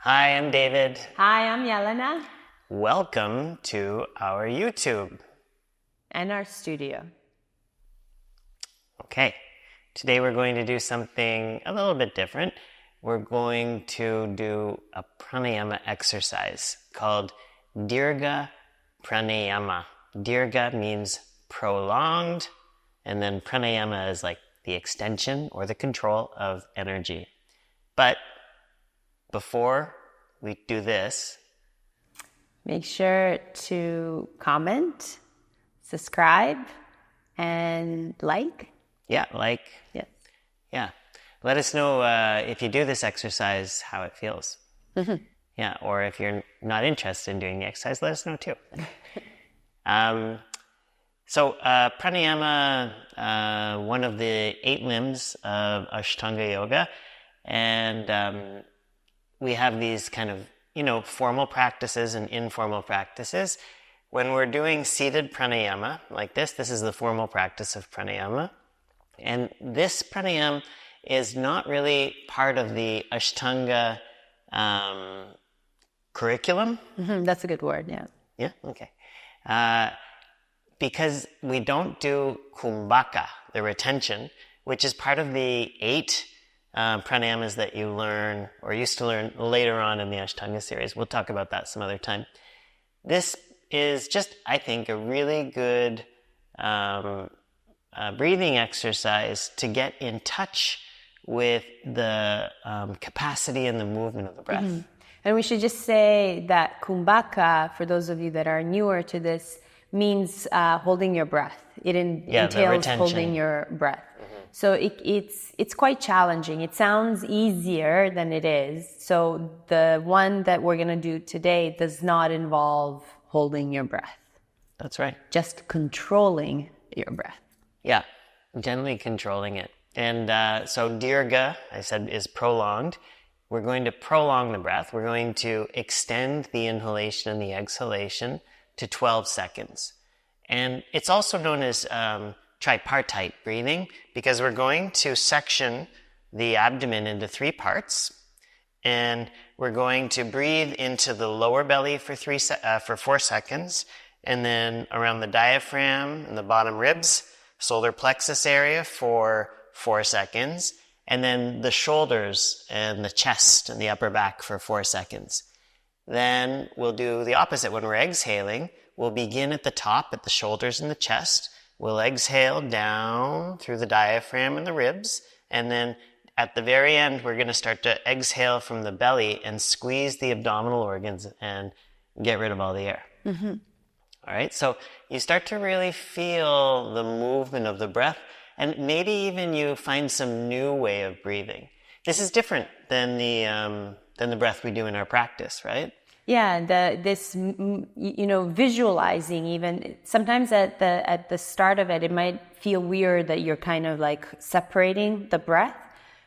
Hi, I'm David. Hi, I'm Jelena. Welcome to our YouTube. And our studio. Okay, today we're going to do something a little bit different. We're going to do a pranayama exercise called DIRGHA Pranayama. DIRGHA means prolonged, and then pranayama is like the extension or the control of energy. But before we do this, make sure to comment, subscribe, and like. Yeah, like. Yes. Yeah. Let us know if you do this exercise, how it feels. Mm-hmm. Yeah, or if you're not interested in doing the exercise, let us know too. So pranayama, one of the 8 limbs of Ashtanga yoga, and we have these kind of, formal practices and informal practices. When we're doing seated pranayama like this is the formal practice of pranayama. And this pranayama is not really part of the Ashtanga curriculum. Mm-hmm, that's a good word, yeah. Yeah, okay. Because we don't do kumbhaka, the retention, which is part of the 8 pranayamas that you learn or used to learn later on in the Ashtanga series. We'll talk about that some other time. This is just, I think, a really good breathing exercise to get in touch with the capacity and the movement of the breath. Mm-hmm. And we should just say that kumbhaka, for those of you that are newer to this, means holding your breath. It entails holding your breath. Mm-hmm. So it's quite challenging. It sounds easier than it is. So the one that we're going to do today does not involve holding your breath. That's right. Just controlling your breath. Yeah, gently controlling it. And so DIRGHA, I said, is prolonged. We're going to prolong the breath. We're going to extend the inhalation and the exhalation to 12 seconds. And it's also known as tripartite breathing because we're going to section the abdomen into 3 parts. And we're going to breathe into the lower belly for 4 seconds, and then around the diaphragm and the bottom ribs, solar plexus area for 4 seconds, and then the shoulders and the chest and the upper back for 4 seconds. Then we'll do the opposite. When we're exhaling, we'll begin at the top at the shoulders and the chest. We'll exhale down through the diaphragm and the ribs, and then at the very end, we're going to start to exhale from the belly and squeeze the abdominal organs and get rid of all the air. Mm-hmm. All right, so you start to really feel the movement of the breath, and maybe even you find some new way of breathing. This is different than the breath we do in our practice, right? Yeah, visualizing even. Sometimes at the start of it, it might feel weird that you're kind of like separating the breath.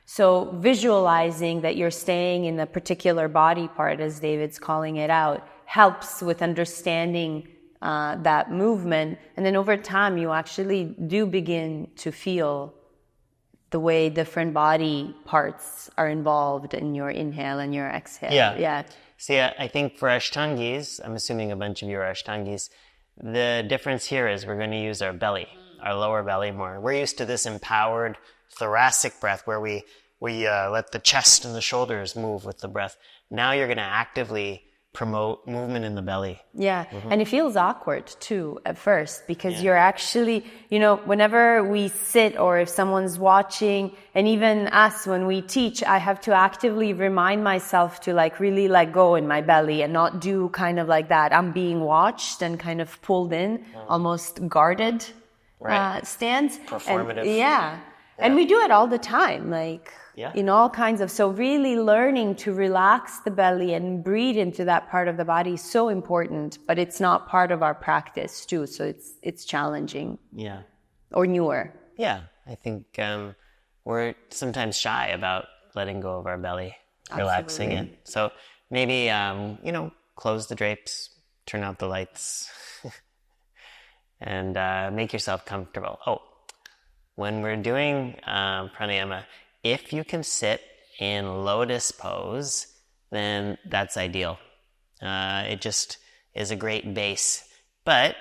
So visualizing that you're staying in a particular body part, as David's calling it out, helps with understanding that movement. And then over time, you actually do begin to feel the way different body parts are involved in your inhale and your exhale. Yeah. See, I think for Ashtangis, I'm assuming a bunch of you are Ashtangis, the difference here is we're going to use our belly, our lower belly more. We're used to this empowered thoracic breath where we let the chest and the shoulders move with the breath. Now you're going to actively promote movement in the belly. Yeah, mm-hmm. And it feels awkward too at first because you're actually, whenever we sit or if someone's watching, and even us when we teach, I have to actively remind myself to really let go in my belly and not do kind of like that. I'm being watched and kind of pulled in, almost guarded stance. Performative. And we do it all the time, in all kinds of, so really learning to relax the belly and breathe into that part of the body is so important, but it's not part of our practice too, so it's challenging. Yeah. Or newer. Yeah, I think we're sometimes shy about letting go of our belly, relaxing it. So maybe, close the drapes, turn out the lights, and make yourself comfortable. Oh, when we're doing pranayama, if you can sit in lotus pose, then that's ideal. It just is a great base, but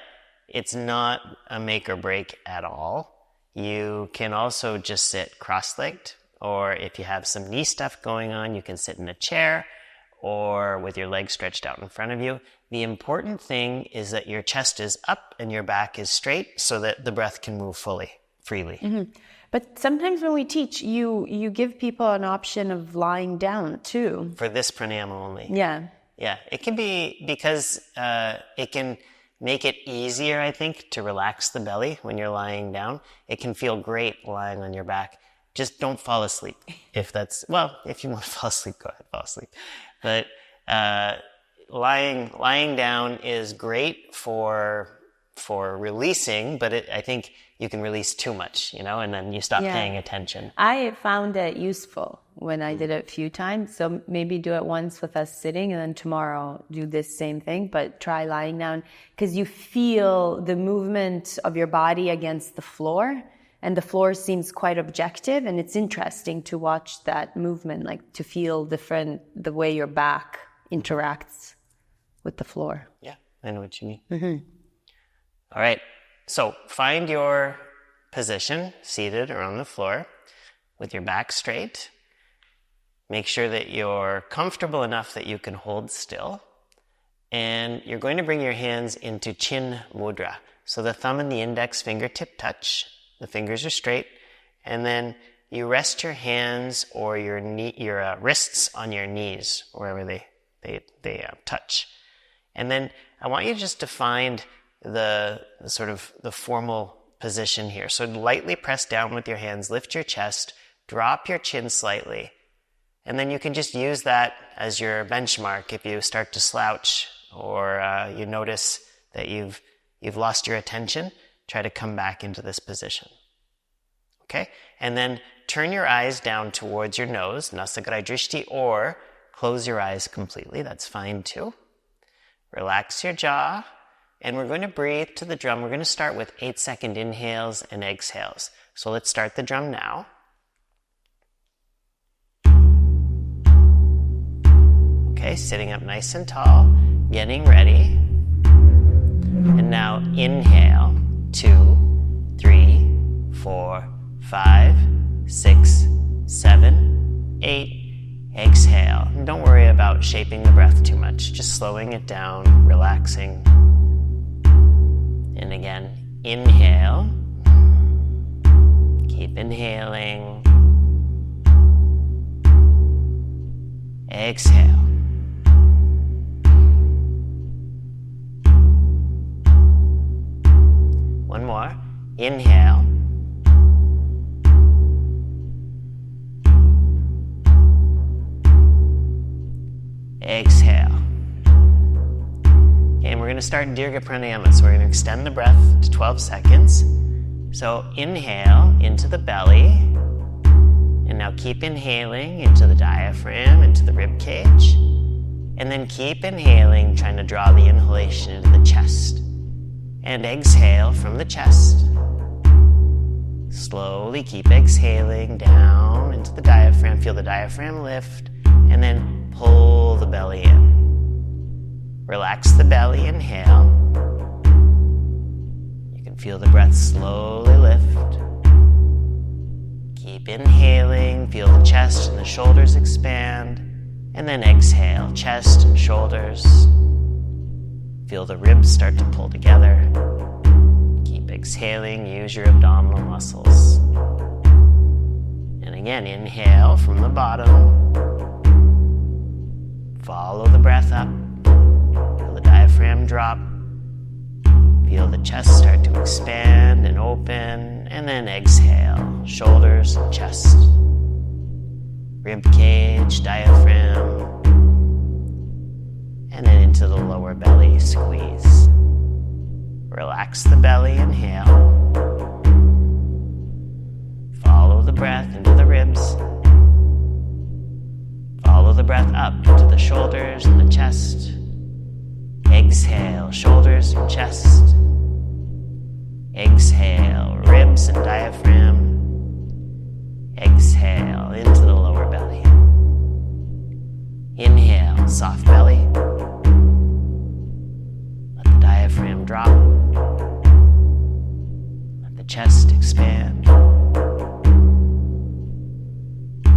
it's not a make or break at all. You can also just sit cross-legged, or if you have some knee stuff going on, you can sit in a chair or with your legs stretched out in front of you. The important thing is that your chest is up and your back is straight so that the breath can move freely. Mm-hmm. But sometimes when we teach, you give people an option of lying down too. For this pranayama only. Yeah. Yeah, it can be because it can make it easier, I think, to relax the belly when you're lying down. It can feel great lying on your back. Just don't fall asleep. If you want to fall asleep, go ahead, fall asleep. But lying down is great for releasing, but I think you can release too much, and then you stop paying attention. I found it useful when I did it a few times. So maybe do it once with us sitting, and then tomorrow do this same thing, but try lying down, because you feel the movement of your body against the floor, and the floor seems quite objective, and it's interesting to watch that movement, like to feel different, the way your back interacts with the floor. Yeah, I know what you mean. Mm-hmm. All right, so find your position, seated or on the floor, with your back straight. Make sure that you're comfortable enough that you can hold still. And you're going to bring your hands into chin mudra. So the thumb and the index fingertip touch. The fingers are straight. And then you rest your hands or your wrists on your knees, wherever they touch. And then I want you just to find the sort of the formal position here. So lightly press down with your hands, lift your chest, drop your chin slightly, and then you can just use that as your benchmark if you start to slouch or you notice that you've lost your attention. Try to come back into this position. Okay? And then turn your eyes down towards your nose, Nasagrai Drishti, or close your eyes completely. That's fine too. Relax your jaw. And we're going to breathe to the drum. We're going to start with 8-second inhales and exhales. So let's start the drum now. Okay, sitting up nice and tall, getting ready. And now inhale, 2, 3, 4, 5, 6, 7, 8. Exhale. And don't worry about shaping the breath too much, just slowing it down, relaxing. And again, inhale. Keep inhaling. Exhale. One more. Inhale. Exhale. And we're going to start Dirgha Pranayama. So we're going to extend the breath to 12 seconds. So inhale into the belly. And now keep inhaling into the diaphragm, into the rib cage. And then keep inhaling, trying to draw the inhalation into the chest. And exhale from the chest. Slowly keep exhaling down into the diaphragm. Feel the diaphragm lift. And then pull the belly in. Relax the belly, inhale. You can feel the breath slowly lift. Keep inhaling, feel the chest and the shoulders expand. And then exhale, chest and shoulders. Feel the ribs start to pull together. Keep exhaling, use your abdominal muscles. And again, inhale from the bottom. Follow the breath up. Feel the diaphragm drop. Feel the chest start to expand and open. And then exhale, shoulders and chest. Rib cage, diaphragm. And then into the lower belly, squeeze. Relax the belly, inhale. Follow the breath into the ribs. Follow the breath up into the shoulders and the chest. Exhale, shoulders and chest. Exhale, ribs and diaphragm. Exhale into the lower belly. Inhale. soft belly. Let the diaphragm drop. Let the chest expand.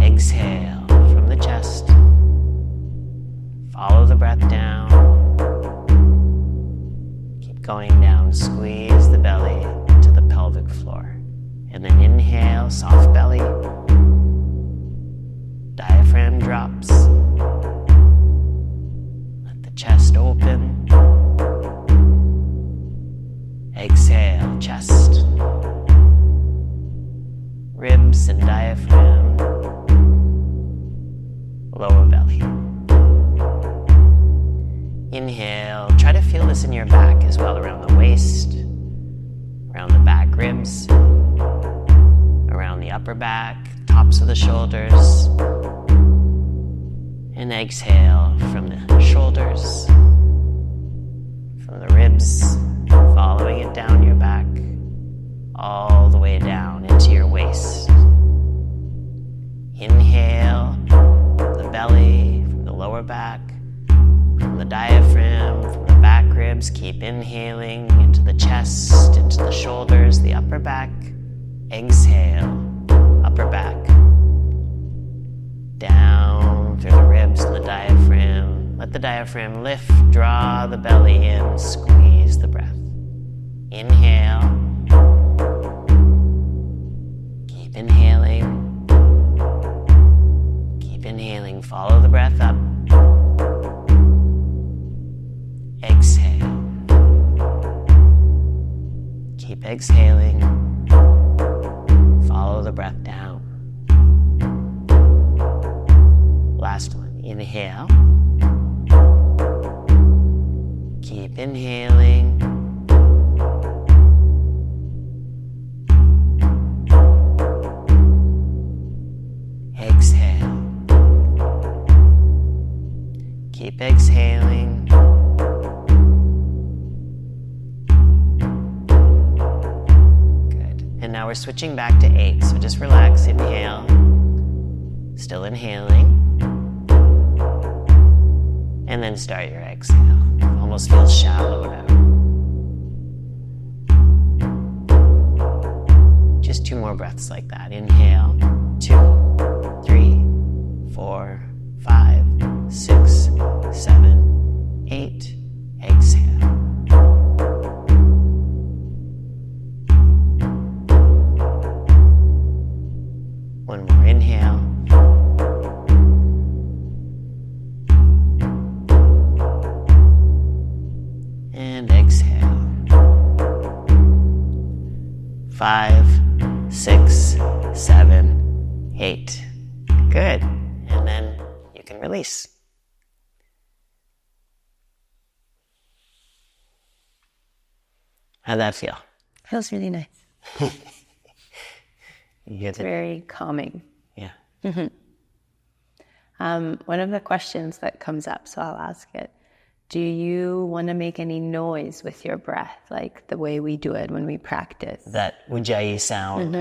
Exhale from the chest. Follow the breath down. Keep going down. Squeeze the belly to the pelvic floor. And then inhale, soft belly. Diaphragm drops. Let the chest open. Exhale, chest. Ribs and diaphragm. Lower belly. Inhale. Try to feel this in your back as well, around the waist, around the back ribs, around the upper back, tops of the shoulders. And exhale from the shoulders, from the ribs, following it down your back, all the way down into your waist. Inhale, the belly, from the lower back, from the diaphragm, from the back ribs. Keep inhaling into the chest, into the shoulders, the upper back. Exhale, upper back. Down through the ribs and the diaphragm. Let the diaphragm lift, draw the belly in, squeeze the breath. Inhale. Keep inhaling. Keep inhaling. Follow the breath up. Exhale. Keep exhaling. Follow the breath down. Last one. Inhale. Keep inhaling. Exhale. Keep exhaling. Good. And now we're switching back to 8. So just relax. Inhale. Still inhaling. And then start your exhale. Almost feels shallow now. Just 2 more breaths like that. Inhale. 2, 3, 4, 5, 6, 7, 8. Exhale. One more. Inhale. And exhale. 5, 6, 7, 8. Good. And then you can release. How'd that feel? Feels really nice. You get It's it? very calming. Yeah. One of the questions that comes up, so I'll ask it. Do you want to make any noise with your breath, like the way we do it when we practice? That ujjayi sound.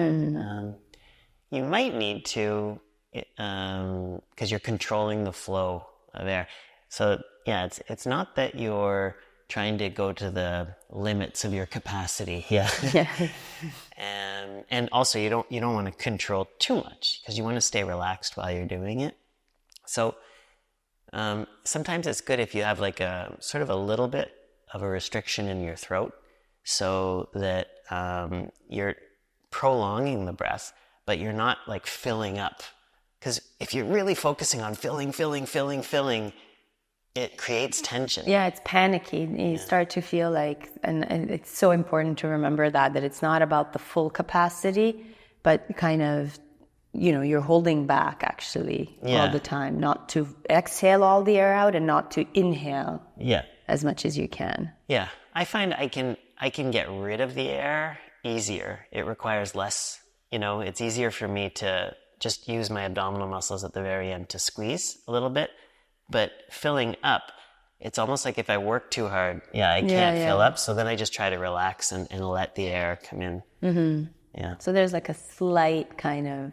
You might need to, because you're controlling the flow of air. So yeah, it's not that you're trying to go to the limits of your capacity. Yeah. Yeah. And also you don't want to control too much because you want to stay relaxed while you're doing it. So sometimes it's good if you have like a sort of a little bit of a restriction in your throat so that you're prolonging the breath, but you're not like filling up. Because if you're really focusing on filling, it creates tension. Yeah, it's panicky. You start to feel like, and it's so important to remember that it's not about the full capacity, but kind of, you're holding back actually all the time, not to exhale all the air out and not to inhale as much as you can. Yeah, I find I can get rid of the air easier. It requires less, it's easier for me to just use my abdominal muscles at the very end to squeeze a little bit. But filling up, it's almost like if I work too hard, I can't fill up. So then I just try to relax and let the air come in. Mm-hmm. Yeah. So there's like a slight kind of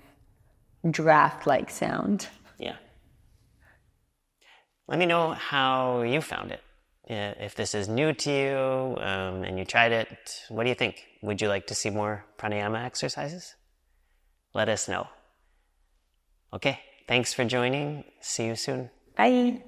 draft-like sound. Yeah. Let me know how you found it. If this is new to you and you tried it, what do you think? Would you like to see more pranayama exercises? Let us know. Okay, thanks for joining. See you soon. Bye.